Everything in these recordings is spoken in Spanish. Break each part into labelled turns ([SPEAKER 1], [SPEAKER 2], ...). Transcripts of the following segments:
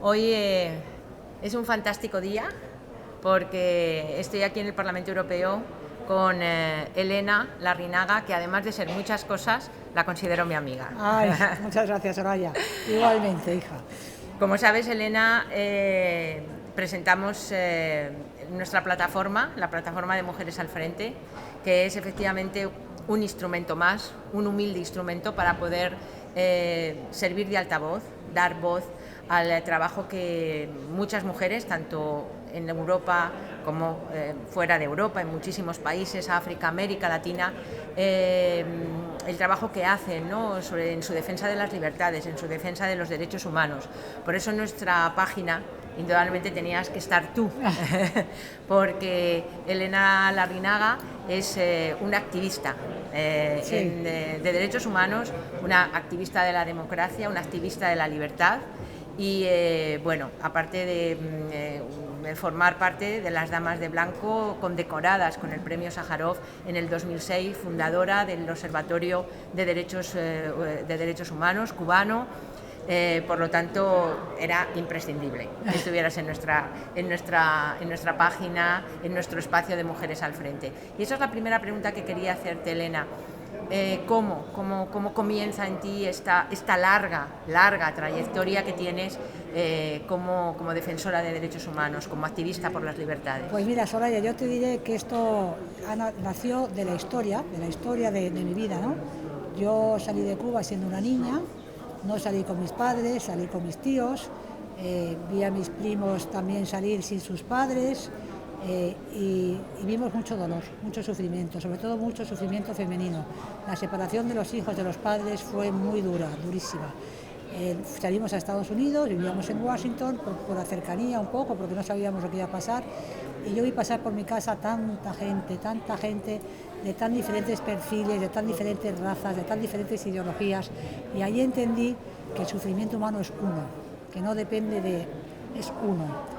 [SPEAKER 1] Hoy es un fantástico día porque estoy aquí en el Parlamento Europeo con Elena Larrinaga, que además de ser muchas cosas, la considero mi amiga.
[SPEAKER 2] Ay, muchas gracias, Soraya. Igualmente, hija.
[SPEAKER 1] Como sabes, Elena, presentamos nuestra plataforma, la plataforma de Mujeres al Frente, que es efectivamente un instrumento más, un humilde instrumento para poder servir de altavoz, dar voz al trabajo que muchas mujeres, tanto en Europa como fuera de Europa, en muchísimos países, África, América Latina, el trabajo que hacen, ¿no? En su defensa de las libertades, en su defensa de los derechos humanos. Por eso en nuestra página indudablemente tenías que estar tú, porque Elena Larrinaga es una activista
[SPEAKER 2] Sí.
[SPEAKER 1] de derechos humanos, una activista de la democracia, una activista de la libertad y, bueno, aparte de formar parte de las Damas de Blanco condecoradas con el Premio Sájarov en el 2006, fundadora del Observatorio de Derechos Humanos cubano. Por lo tanto, era imprescindible que estuvieras en nuestra página, en nuestro espacio de Mujeres al Frente. Y esa es la primera pregunta que quería hacerte, Elena. ¿Cómo comienza en ti esta larga trayectoria que tienes como defensora de derechos humanos, como activista por las libertades?
[SPEAKER 2] Pues mira, Soraya, yo te diré que esto nació de la historia de mi vida, ¿no? Yo salí de Cuba siendo una niña, no salí con mis padres, salí con mis tíos, vi a mis primos también salir sin sus padres, y vimos mucho dolor, mucho sufrimiento, sobre todo mucho sufrimiento femenino. La separación de los hijos de los padres fue muy dura, durísima. Salimos a Estados Unidos, vivíamos en Washington por la cercanía un poco, porque no sabíamos lo que iba a pasar, y yo vi pasar por mi casa tanta gente de tan diferentes perfiles, de tan diferentes razas, de tan diferentes ideologías, y ahí entendí que el sufrimiento humano es uno, que no depende es uno.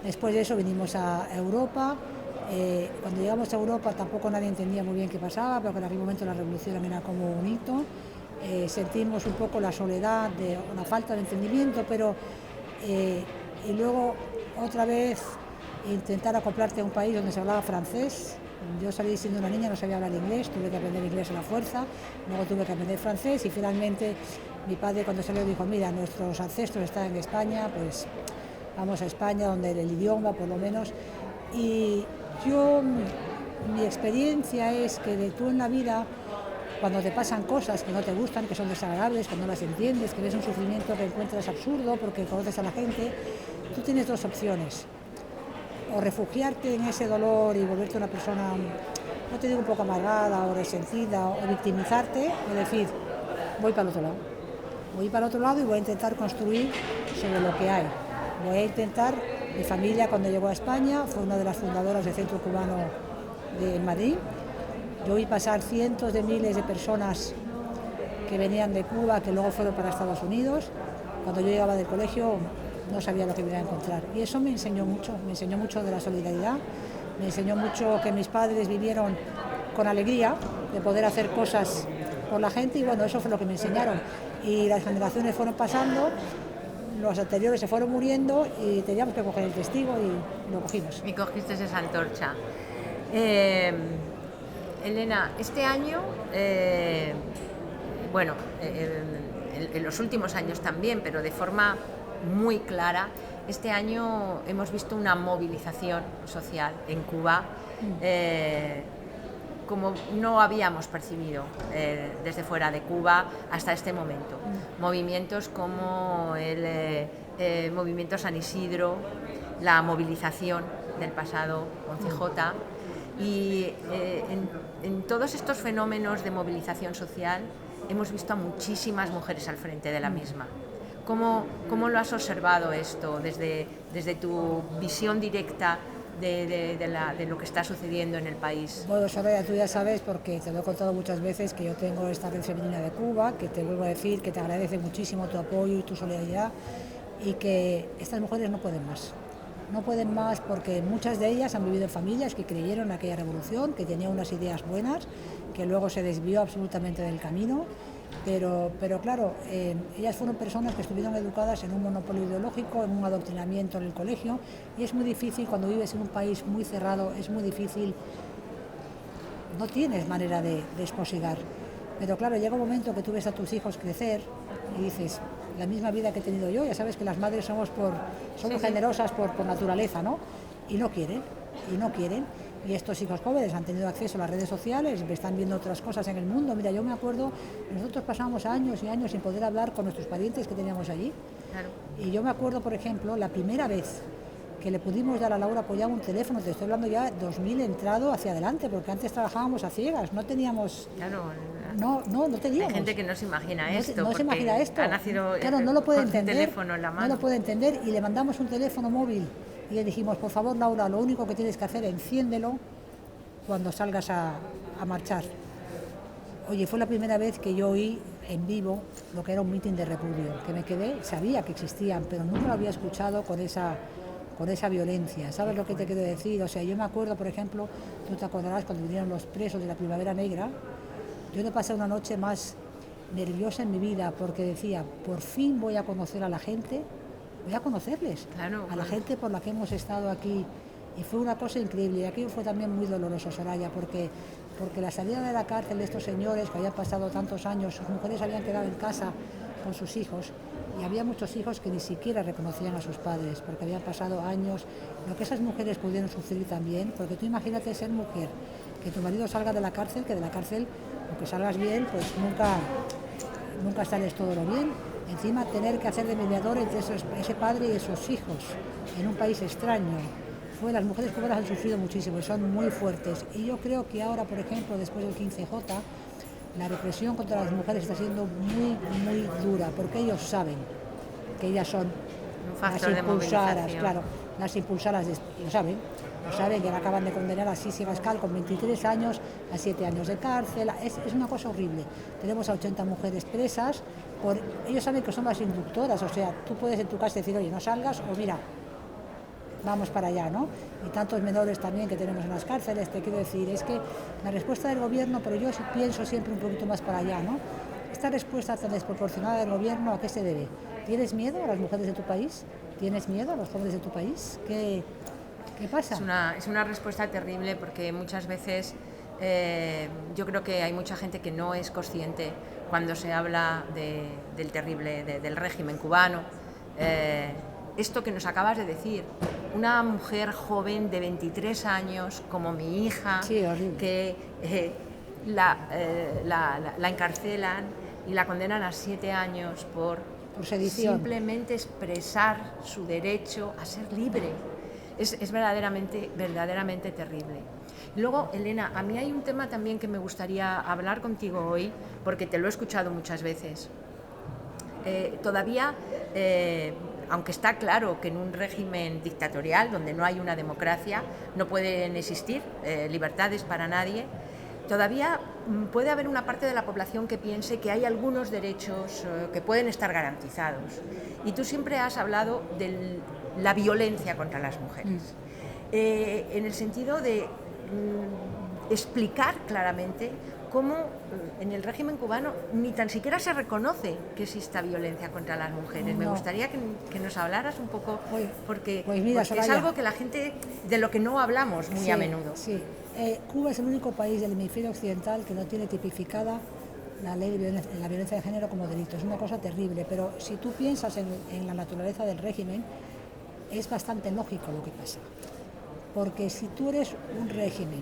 [SPEAKER 2] Después de eso vinimos a Europa. Cuando llegamos a Europa tampoco nadie entendía muy bien qué pasaba, porque en aquel momento la revolución era como un hito. Sentimos un poco la soledad, una falta de entendimiento, pero y luego otra vez intentar acoplarte a un país donde se hablaba francés. Yo salí siendo una niña, no sabía hablar inglés, tuve que aprender inglés a la fuerza, luego tuve que aprender francés y finalmente mi padre cuando salió dijo, mira, nuestros ancestros están en España, pues vamos a España, donde el idioma por lo menos. Y mi experiencia es que tú en la vida, cuando te pasan cosas que no te gustan, que son desagradables, que no las entiendes, que ves un sufrimiento que encuentras absurdo porque conoces a la gente, tú tienes dos opciones. O refugiarte en ese dolor y volverte una persona, no te digo un poco amargada o resentida, o victimizarte, o decir, voy para el otro lado. Voy para el otro lado y voy a intentar construir sobre lo que hay. Voy a intentar, mi familia cuando llegó a España fue una de las fundadoras del Centro Cubano de Madrid. Yo vi pasar cientos de miles de personas que venían de Cuba, que luego fueron para Estados Unidos. Cuando yo llegaba del colegio no sabía lo que me iba a encontrar. Y eso me enseñó mucho de la solidaridad, me enseñó mucho que mis padres vivieron con alegría de poder hacer cosas por la gente y bueno, eso fue lo que me enseñaron. Y las generaciones fueron pasando, los anteriores se fueron muriendo y teníamos que coger el testigo y lo cogimos.
[SPEAKER 1] Y cogiste esa antorcha. Elena, este año, bueno, en los últimos años también, pero de forma muy clara, este año hemos visto una movilización social en Cuba como no habíamos percibido desde fuera de Cuba hasta este momento. Movimientos como el movimiento San Isidro, la movilización del pasado 11J y en todos estos fenómenos de movilización social hemos visto a muchísimas mujeres al frente de la misma. ¿Cómo lo has observado esto desde tu visión directa de lo que está sucediendo en el país?
[SPEAKER 2] Bueno, Soraya, tú ya sabes, porque te lo he contado muchas veces, que yo tengo esta red femenina de Cuba, que te vuelvo a decir que te agradece muchísimo tu apoyo y tu solidaridad, y que estas mujeres no pueden más. No pueden más porque muchas de ellas han vivido en familias que creyeron en aquella revolución, que tenían unas ideas buenas, que luego se desvió absolutamente del camino Pero claro, ellas fueron personas que estuvieron educadas en un monopolio ideológico, en un adoctrinamiento en el colegio, y es muy difícil cuando vives en un país muy cerrado, es muy difícil, no tienes manera de esposigar. Pero claro, llega un momento que tú ves a tus hijos crecer y dices, la misma vida que he tenido yo, ya sabes que las madres somos generosas por naturaleza, ¿no? Y no quieren. Y estos hijos jóvenes han tenido acceso a las redes sociales, están viendo otras cosas en el mundo. Mira, yo me acuerdo, nosotros pasábamos años y años sin poder hablar con nuestros parientes que teníamos allí. Claro. Y yo me acuerdo, por ejemplo, la primera vez que le pudimos dar a Laura Pollán un teléfono, te estoy hablando ya 2000 entrado hacia adelante, porque antes trabajábamos a ciegas, no teníamos...
[SPEAKER 1] Claro.
[SPEAKER 2] No teníamos.
[SPEAKER 1] Hay gente que no se imagina esto.
[SPEAKER 2] No se imagina esto.
[SPEAKER 1] Ha nacido
[SPEAKER 2] claro, no lo puede entender.
[SPEAKER 1] Un teléfono en la mano.
[SPEAKER 2] No lo puede entender y le mandamos un teléfono móvil y le dijimos, por favor, Laura, lo único que tienes que hacer, enciéndelo cuando salgas a marchar. Oye, fue la primera vez que yo oí en vivo lo que era un mitin de repudio, que me quedé, sabía que existían, pero nunca lo había escuchado con esa violencia. ¿Sabes lo que te quiero decir? O sea, yo me acuerdo, por ejemplo, tú te acordarás cuando vinieron los presos de la Primavera Negra, yo no pasé una noche más nerviosa en mi vida porque decía, por fin voy a conocer a la gente, voy a conocerles, claro, a la gente por la que hemos estado aquí. Y fue una cosa increíble. Y aquello fue también muy doloroso, Soraya, porque la salida de la cárcel de estos señores que habían pasado tantos años, sus mujeres habían quedado en casa con sus hijos y había muchos hijos que ni siquiera reconocían a sus padres porque habían pasado años. Lo que esas mujeres pudieron sufrir también, porque tú imagínate ser mujer, que tu marido salga de la cárcel, que de la cárcel, aunque salgas bien, pues nunca sales todo lo bien. Encima tener que hacer de mediador entre ese padre y esos hijos en un país extraño. Las mujeres cubanas han sufrido muchísimo y son muy fuertes. Y yo creo que ahora, por ejemplo, después del 15J, la represión contra las mujeres está siendo muy, muy dura, porque ellos saben que ellas son las impulsadas, claro, las impulsadas, lo saben que la acaban de condenar a Sisi Bascal con 23 años a 7 años de cárcel. Es una cosa horrible. Tenemos a 80 mujeres presas, ellos saben que son las inductoras, o sea, tú puedes en tu casa decir, oye, no salgas, o mira, vamos para allá, ¿no? Y tantos menores también que tenemos en las cárceles, te quiero decir, es que la respuesta del gobierno, pero yo pienso siempre un poquito más para allá, ¿no? Esta respuesta tan desproporcionada del gobierno, ¿a qué se debe? ¿Tienes miedo a las mujeres de tu país? ¿Tienes miedo a los jóvenes de tu país? ¿Qué pasa?
[SPEAKER 1] Es una respuesta terrible porque muchas veces yo creo que hay mucha gente que no es consciente cuando se habla del terrible, del régimen cubano. Esto que nos acabas de decir, una mujer joven de 23 años como mi hija,
[SPEAKER 2] sí,
[SPEAKER 1] que la encarcelan y la condenan a 7 años por
[SPEAKER 2] sedición,
[SPEAKER 1] simplemente expresar su derecho a ser libre. Es verdaderamente terrible. Luego, Elena, a mí hay un tema también que me gustaría hablar contigo hoy, porque te lo he escuchado muchas veces. Todavía, aunque está claro que en un régimen dictatorial, donde no hay una democracia, no pueden existir libertades para nadie, todavía puede haber una parte de la población que piense que hay algunos derechos que pueden estar garantizados. Y tú siempre has hablado de la violencia contra las mujeres, en el sentido de explicar claramente cómo en el régimen cubano ni tan siquiera se reconoce que exista violencia contra las mujeres. No. Me gustaría que nos hablaras un poco, porque es algo que la gente, de lo que no hablamos muy a menudo.
[SPEAKER 2] Sí. Cuba es el único país del hemisferio occidental que no tiene tipificada la ley de la violencia de género como delito. Es una cosa terrible, pero si tú piensas en la naturaleza del régimen, es bastante lógico lo que pasa. Porque si tú eres un régimen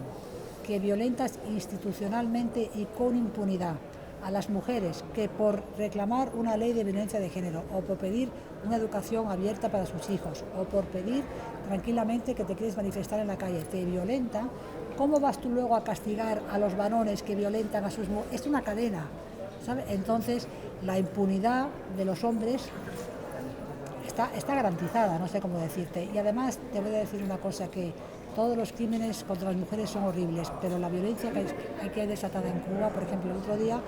[SPEAKER 2] que violentas institucionalmente y con impunidad a las mujeres que por reclamar una ley de violencia de género o por pedir una educación abierta para sus hijos o por pedir tranquilamente que te quieres manifestar en la calle, te violenta, ¿cómo vas tú luego a castigar a los varones que violentan a sus mujeres? Es una cadena, ¿sabes? Entonces, la impunidad de los hombres está garantizada, no sé cómo decirte. Y además te voy a decir una cosa, que todos los crímenes contra las mujeres son horribles, pero la violencia que hay desatada en Cuba, por ejemplo, el otro día,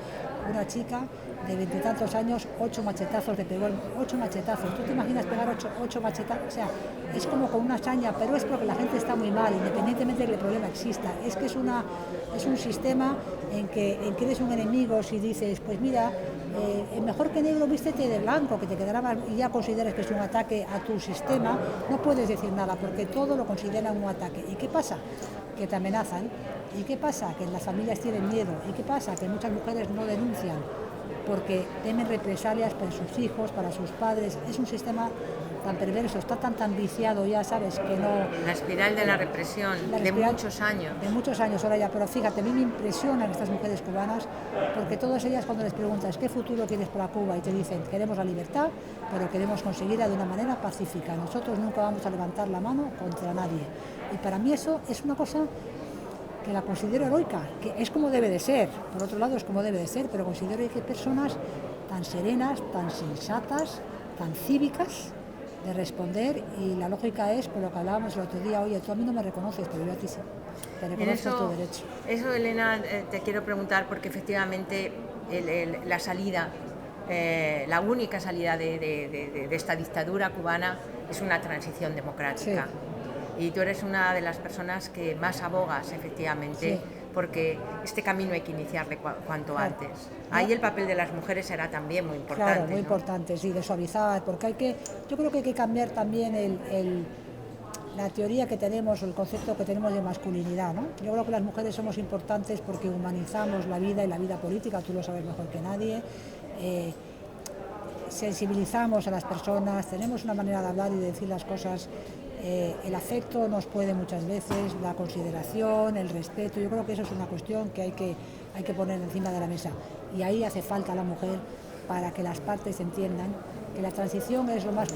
[SPEAKER 2] una chica de 20 y tantos años, 8 machetazos le pegó, 8 machetazos. ¿Tú te imaginas pegar 8 machetazos? O sea, es como con una hazaña, pero es porque la gente está muy mal, independientemente de que el problema exista. Es que es un sistema en que eres un enemigo si dices, pues mira, mejor que negro vístete de blanco, que te quedará más, y ya consideres que es un ataque a tu sistema, no puedes decir nada porque todo lo consideran un ataque. ¿Y qué pasa? Que te amenazan. ¿Y qué pasa? Que las familias tienen miedo. ¿Y qué pasa? Que muchas mujeres no denuncian porque temen represalias para sus hijos, para sus padres. Es un sistema tan perverso, está tan viciado ya, ¿sabes? Que no...
[SPEAKER 1] La espiral de la represión, de muchos años.
[SPEAKER 2] De muchos años, ahora ya, pero fíjate, a mí me impresionan estas mujeres cubanas, porque todas ellas cuando les preguntas ¿qué futuro quieres para Cuba? Y te dicen, queremos la libertad, pero queremos conseguirla de una manera pacífica. Nosotros nunca vamos a levantar la mano contra nadie. Y para mí eso es una cosa que la considero heroica, que es como debe de ser, por otro lado es como debe de ser, pero considero que hay personas tan serenas, tan sensatas, tan cívicas de responder, y la lógica es, por lo que hablábamos el otro día, oye, tú a mí no me reconoces, pero yo a ti sí, te reconozco tu derecho.
[SPEAKER 1] Eso, Elena, te quiero preguntar, porque efectivamente la salida, la única salida de esta dictadura cubana es una transición democrática. Sí. Y tú eres una de las personas que más abogas, efectivamente, sí, porque este camino hay que iniciarle cuanto antes. Ahí el papel de las mujeres será también muy importante.
[SPEAKER 2] Claro, muy importante, sí, de suavizar, porque yo creo que hay que cambiar también la teoría que tenemos, o el concepto que tenemos de masculinidad, ¿no? Yo creo que las mujeres somos importantes porque humanizamos la vida y la vida política, tú lo sabes mejor que nadie. Sensibilizamos a las personas, tenemos una manera de hablar y de decir las cosas. El afecto nos puede muchas veces, la consideración, el respeto, yo creo que eso es una cuestión que hay que poner encima de la mesa, y ahí hace falta la mujer para que las partes entiendan que la transición es lo más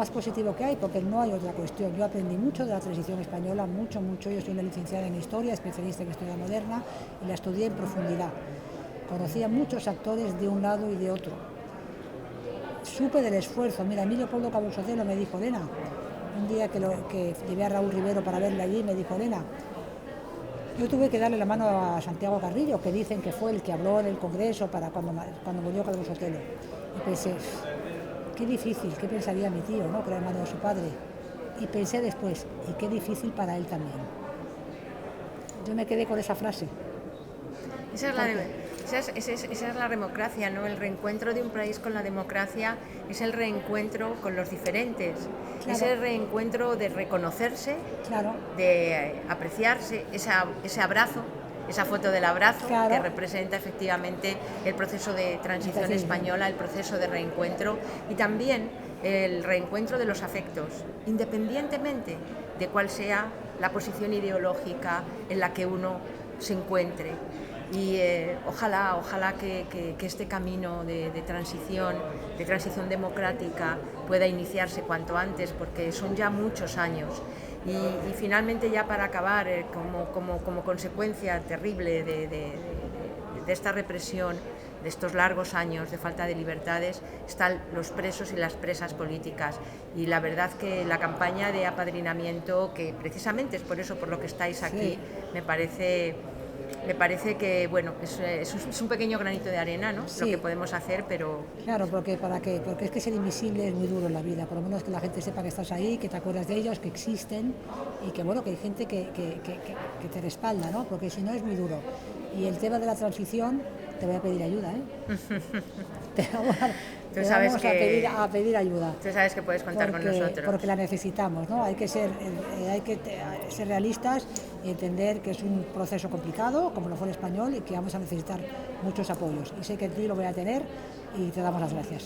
[SPEAKER 2] positivo que hay, porque no hay otra cuestión. Yo aprendí mucho de la transición española, mucho, yo soy una licenciada en Historia, especialista en Historia Moderna, y la estudié en profundidad. Conocí a muchos actores de un lado y de otro. Supe del esfuerzo. Mira, Emilio Pablo Cabo Sotelo me dijo, Elena, un día que llevé a Raúl Rivero para verle allí, me dijo, Elena, yo tuve que darle la mano a Santiago Carrillo, que dicen que fue el que habló en el Congreso para cuando murió Cabo Sotelo. Y pensé, qué difícil, qué pensaría mi tío, ¿no?, que era hermano de su padre. Y pensé después, y qué difícil para él también. Yo me quedé con esa frase.
[SPEAKER 1] Esa es la democracia, ¿no? El reencuentro de un país con la democracia es el reencuentro con los diferentes, claro, es el reencuentro de reconocerse, claro, de apreciarse, ese abrazo, esa foto del abrazo, claro, que representa efectivamente el proceso de transición española, el proceso de reencuentro, y también el reencuentro de los afectos, independientemente de cuál sea la posición ideológica en la que uno se encuentre. Y ojalá que este camino de transición democrática pueda iniciarse cuanto antes, porque son ya muchos años. Y finalmente, ya para acabar, como consecuencia terrible de esta represión, de estos largos años de falta de libertades, están los presos y las presas políticas. Y la verdad que la campaña de apadrinamiento, que precisamente es por eso por lo que estáis aquí, sí, me parece que, bueno, es un pequeño granito de arena, ¿no? Sí. Lo que podemos hacer, pero...
[SPEAKER 2] Claro, porque es que ser invisible es muy duro en la vida, por lo menos que la gente sepa que estás ahí, que te acuerdas de ellos, que existen, y que, bueno, que hay gente que te respalda, ¿no? Porque si no es muy duro. Y el tema de la transición, te voy a pedir ayuda, ¿eh? Te vamos a pedir ayuda.
[SPEAKER 1] Tú sabes que puedes contar con nosotros.
[SPEAKER 2] Porque la necesitamos, ¿no? Hay que ser realistas y entender que es un proceso complicado, como lo fue el español, y que vamos a necesitar muchos apoyos. Y sé que en ti lo voy a tener, y te damos las gracias.